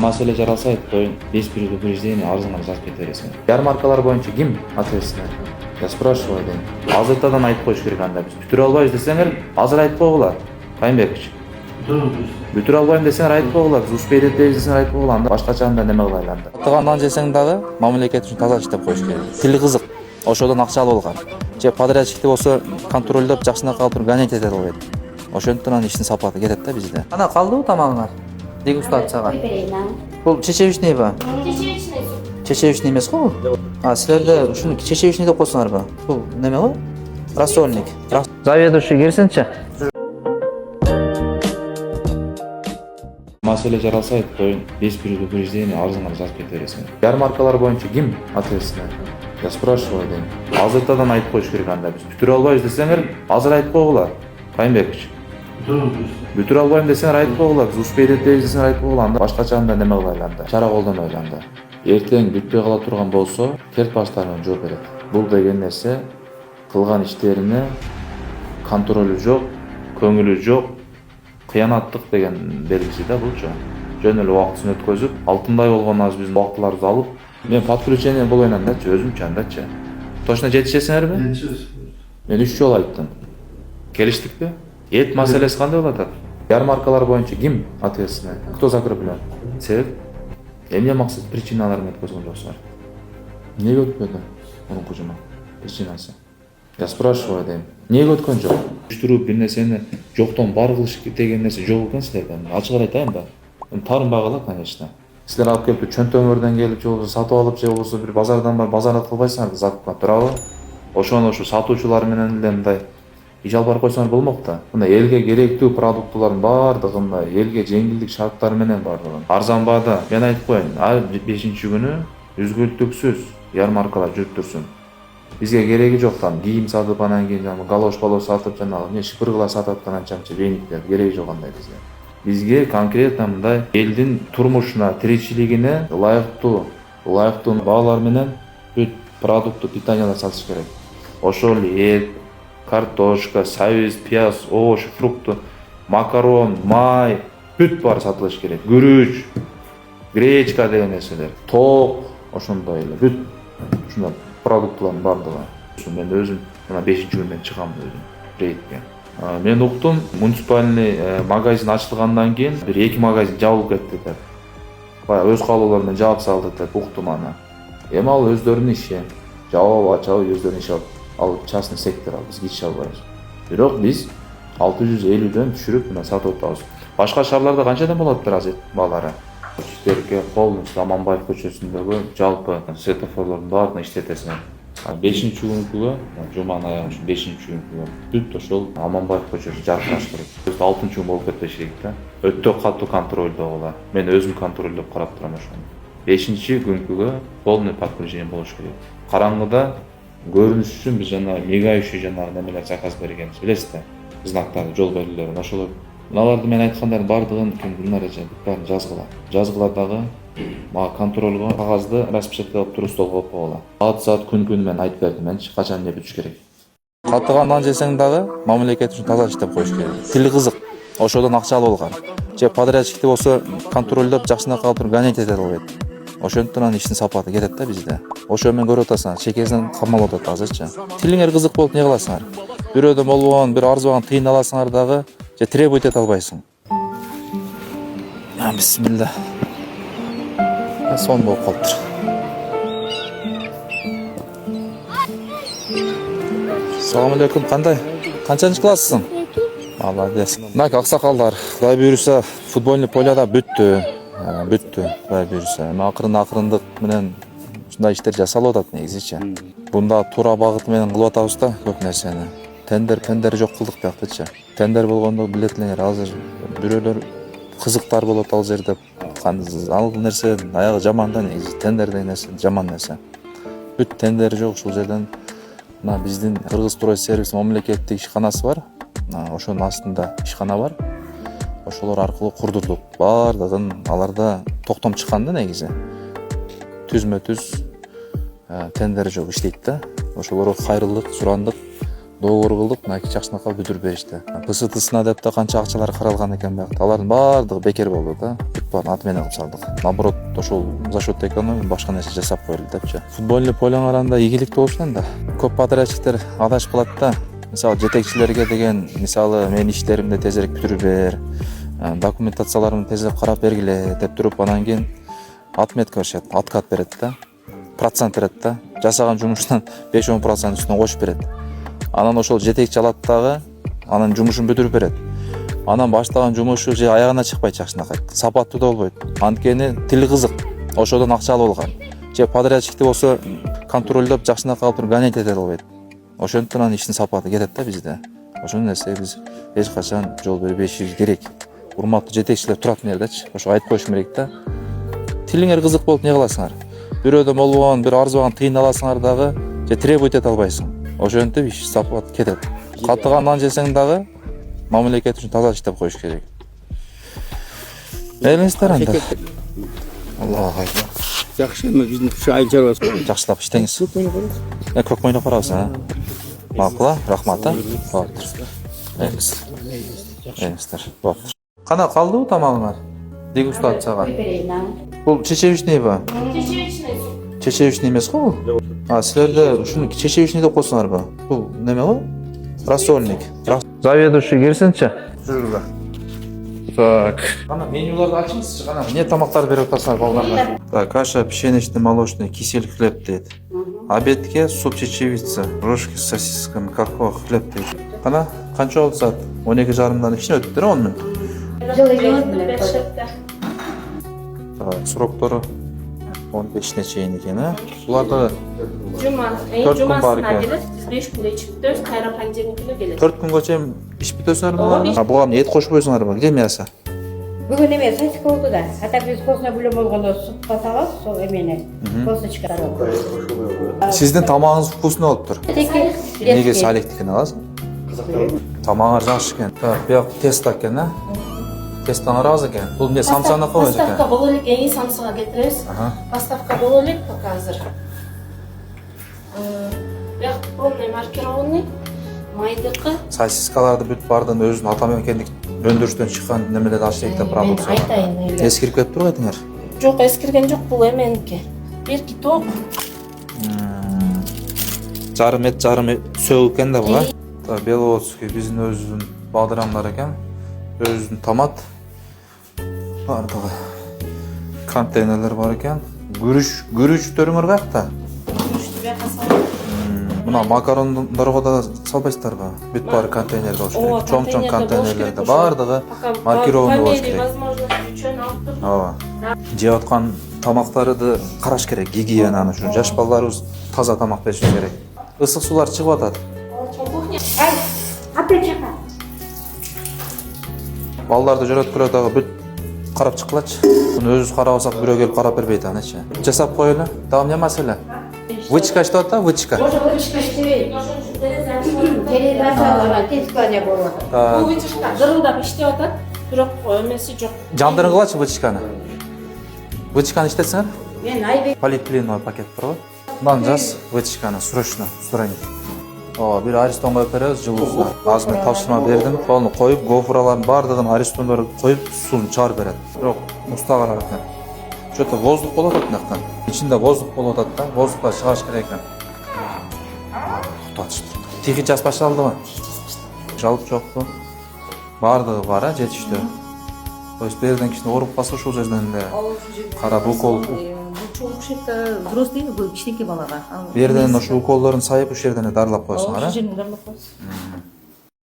Маселе жаралса айтпайын, 5 предупреждение арызыңа жазып кете бересің. Ярмаркалар боюнча ким ответственный? Я спрашиваю дейм. Азыртадан айтып коюш керек анда. Биз бүтүрө албайбыз десеңер, азыр айтып койгула. Кайынбекович. Бүтүрө албайм десеңер айтып койгула. Биз успеть этпейбиз десеңер айтып койгула. Анда башкача анда неме кылайлы анда. Атагандан жесең дагы мамлекет үчүн таза иштеп коюш керек. Тили кызык. Ошодон акча алып алган. Же подрядчикти болсо контролдоп жакшына калып туруп гонять этет албайт. Ошондуктан анын иштин сапаты кетет да бизде. Ана калдыбы тамагыңар? Дегустацияга. Бул чечевичный ба? Чечевичный эмес го бул? Силерде ушуну чечевичный деп койсоңарбы? Бул неме го? Рассольник. Заведующий кирсинчи. Маселе жаралса айтпайын, 5 предупреждение арызыңа жазып кете бересиң. Ярмаркалар боюнча ким ответственный? Я спрашиваю дейм. Азыртадан айтып коюш керек анда. Биз бүтүрө албайбыз десеңер, азыр айтып койгула. Кайынбекович. Бүтүрө албайм десеңер айтып койгула. Биз успеть этпейбиз десеңер айтып койгула. Анда башкача анда неме кылайлы анда. Чара колдонойлу анда. Эртең бүтпөй кала турган болсо, керт баштарынан жооп берет. Бул деген нерсе кылган иштерине контролу жок, көңүлү жок, кыянаттык деген белгиси да булчу. Жөн эле убактысын өткөзүп, алтындай болгон аз биздин убактыларды алып, мен подключение болоюн андачы, өзүмчө андачы. Точно жетишесиңерби? Жетишебиз. Мен 3 жолу айттым. Келиштикпи? Эт маселеси кандай болуп атат? Ярмаркалар боюнча ким ответственный? Кто закреплен? Себеп? Эмне максат причиналарын өткөзгөн жоксуңар? Эмнеге өтпөдү? Мурунку жума причинасы. Я спрашиваю дейм. Эмнеге өткөн жок? Уюштуруп бир нерсени жоктон бар кылыш деген нерсе жок экен силерде. Ачык айтайын да. Тарынбагыла, конечно. Силер алып келип чөнтөңөрдөн келип же болбосо сатып алып же болбосо бир базардан бар базарда кылбайсыңар закупка, туурабы? Ошону ушу сатуучулар менен эле мындай иш алып барып койсоңор болмок да. Мындай элге керектүү продуктулардын баардыгын элге жеңилдик шарттары менен баардыгын. Арзан баада. Мен айтып коеюн, ар 5-күнү үзгүлтүксүз ярмаркалар жүрүп турсун. Бизге кереги жок там кийим сатып анан кийин галош сатып жанагы эмне шыпыргылар сатып аткан анча вениктер кереги жок андай бизге. Бизге конкретно мындай элдин турмушуна, тиричилигине ылайыктуу баалар менен бүт продукты питаниялар сатыш керек. Ошол эт, картошка, сабиз, пияз, овощ, фрукты, макарон, май, бүт баары сатылыш керек. Күрүч, гречка деген нерселер, ток, ошондой эле бүт ушундай продуктулардын баардыгы. Мен өзүм мына 5-күндөн чыгам өзүм рейдке. Мен уктум, муниципальный магазин ачылгандан кийин бир 2 магазин жабылып кетти деп. Баягы өз каалоолору менен жаап салды деп уктум аны. Эми ал өздөрүнүн иши. Жабабы ачабы өздөрүнүн иши. Ал частный сектор, биз кичи албайбыз. Бирок биз 650дөн түшүрүп мына сатып атабыз. Башка шаарларда канчадан болот азыр баалары? Штерке, Колдунс, Аманбаев көчөсүндөгү жалпы светофорлордун баарын иштетесиң. 5-күнгө, жуманын аягы 5-күнгө бүт ошол Аманбаев көчөсү жаркыраш керек. 6-күн болуп кетпеш керек да. Өтө катуу контролдогула. Мен өзүм контролдоп карап турам ошону. 5-күнгө полный подключение болуш керек. Караңгыда көрүнүш үчүн биз жана мигающий жанагы немелер заказ бергенбиз, билесиз да. Знактарды, жол белгилерин ошолор. Мыналарды мен айткандардын баардыгын баарын жазгыла дагы мага контролго кагазды распечаткалап туруп столго коюп койгула. Саат күн мен айтып бердим менчи качан эмне бүтүш керек. Каттыгандан жесең дагы мамлекет үчүн таза иштеп коюш керек. Тили кызык. Ошодон акча алып алган. Же подрядчикти болсо контролдоп жакшына калып туруп гонять этет албайт. Ошондуктан анын иштин сапаты кетет да бизде. Ошо мен көрүп атасыңар, чекесинен камалып атат азырчы. Тилиңер кызык болуп не кыласыңар? Бирөөдөн болгон, бир арзыбаган тыйын аласыңар дагы, же требовать эте албайсың. Бисмилла. Сон болуп калыптыр. Салам алейкум, кандай? Канчанчы классысың? Молодец. Мына аксакалдар, Кудай буйруса, футбольный поляда бүттү. Кудай буйруса. Акырындык менен ушундай иштер жасалып атат негизичи. Бунда туура багыты менен кылып атабыз да көп нерсени. Тендер жок кылдык бияктычы. Тендер болгондо билет элеңер азыр бирөөлөр кызыктар болот ал жерде. Ал нерсе аягы жаман да негизи. Тендер деген нерсе жаман нерсе. Бүт тендер жок ушул жерден. Мына биздин Кыргыз Стройсервис мамлекеттик ишканасы бар. Ошонун астында ишкана бар. Ошолор аркылуу курдурдук. Баардыгын аларда токтом чыккан да негизи. Түзмө-түз тендер жок иштейт да. Ошолорго кайрылдык, сурандык. доогор кылдык, мына 2 жакшынакка бүтүрүп беришти. ПСТсына деп да канча акчалар каралган экен биякта. Алардын баардыгы бекер болду да. Футбол аты менен кылып салдык. Наоборот, ошол за счет экономии башка нерсе жасап коелу депчи. Футбольный полең арасында ийгиликтүү болушун да. Көп подрядчиктер адашып калат да. Мисалы жетекчилерге деген, мисалы мен иштеримди тезирээк бүтүрүп бер, документацияларымды тезирээк карап бергиле деп туруп, анан кийин отметка беришет, откат берет да. Процент берет да. Жасаган жумуштан 5-10% үстүнө кошуп берет. Анан ошол жетекчи алат дагы, анан жумушун бүтүрүп берет. Анан баштаган жумушу же аягына чыкпайт жакшынакай. Сапаттуу да болбойт. Анткени тили кызык. Ошодон акча алып алган. Же подрядчикти болсо контролдоп жакшынакай алып туруп гонять эте албайт. Ошондуктан анын иштин сапаты кетет да бизде. Ошол нерсеге биз эч качан жол бербешибиз керек. Урматтуу жетекчилер туратын жердечи. Ошо айтып коюш керек да. Тилиңер кызык болуп не кыласыңар? Бирөөдөн болбогон, бир арзыбаган тыйын аласыңар дагы, же требовать эте албайсың. Ошентип иш сапат кетет. Катыган нан жесең дагы мамлекет үчүн таза иштеп коюш керек. Элеңиздер анда. Аллах айбар. Жакшы эми биздин ушу айыл чарбасы. Жакшылап иштеңиз. Көк мойнок барабыз, а? Макул, рахмат, а? Болуптур. Элеңиздер. Болуптур. Кана калдыбы тамагыңар? Дегустацияга. Бул чечевичный ба? Чечевичный эмес го бул? Силерде ушуну чечевичный деп койсоңарбы? Бул неме го? Рассольник. Заведующий келсинчи. Жүргүлөр. Так. Кана менюларды ачыңызчы, кана эмне тамактар берип атасыңар балдарга? Так, каша пшеничный, молочный, кисель хлеб дейт. Обедке суп чечевица, рожки с сосисками, какой хлеб дейт. Кана канча болду саат? 12:30дан ичине өттүр 10 мүнөт. Так, сроктору 15-не чейин экен, а? Буларда Жума, жума келет, биз 5 күн ичиптебиз, кайра понедельник күнү келет. 4 күнгө чейин ичип бүтөсүңөрбү? Буга эт кошпойсуңарбы? Где мясо? Бүгүн эме сосиска болду да. А так биз костный бульон болгондо супка салабыз, сол эмени. Косточка. Сиздин тамагыңыз вкусный болуптур. Неге салектикин аласың? Тамагыңар жакшы экен. Так, бияк тесто экен, а? Тестоңор аз экен. Бул эмне самсаны койбойт экен? Поставка боло элек, эң самсага кетиребиз. Поставка боло элек пока азыр. Бияк полный маркированный, майдыкы. Сосискаларды бүт бардын өзүнүн ата мекендик өндүрүштөн чыккан немелерди ашыйт продукция. Айтайын эле. Эскирип кетип турбайсыңар? Жок, эскирген жок, бул эменики. Берки топ. Жарым сөөк экен да бул, а? Так, Беловодский биздин өзүбүздүн бадырамдар экен. Өзүнүн томат бардыгы. Контейнерлер бар экен. Күрүчтөрүңөр каякта? Күрүчтү бияка салып. Мына макарондорго да салбайсыздарбы? Бүт баары контейнерде болуш керек. Чоң контейнерлерде бардыгы маркированный болуш керек. Возможно, үчөн алып туруп. Ооба. Жеп аткан тамактарды караш керек, гигиенаны үчүн. Жаш балдарыбыз таза тамак бериш керек. Ысык суулар чыгып атат. Ай, апрет чака. Балдарды жөнөткүлө дагы бүт карап чыккылачы. Буну өзүбүз карабасак бирөө келип карап бербейт анычы. Жасап коелу. Дагы эмне маселе? Вычка иштеп атат, вычка. Вычка иштебейт. Телевизор тескане болот. Бул вычка дырылдап иштеп атат, бирок эмеси жок. Жандыргылачы вычканы. Вычканы иштетсеңер? Мен айбек. Полиэтиленовый пакет бар го. Мындан жаз вычканы срочно устранить. Ооба, бир аристон коюп беребиз жылуусуна. Азыр мен тапшырма бердим. Сону коюп, гофралардын бардыгын аристондор коюп, суун чыгарып берет. Бирок устагарак экен. Что-то воздух болуп атат мынактан. Ичинде воздух болуп атат да, воздухта чыгарыш керек экен. Тутатыштыр. Тихий час башталдыбы? Жалп жокпу? Бардыгы бар, а, жетиштүү. То есть берден кичине ооруп калса ушул жерден эле карап укол. Вообще-то взрослый, кичинекей балага. Берден ошо уколдорун сайып ушул жерден эле дарылап коесуңар, а? Ошол жерден дарылап коесуң.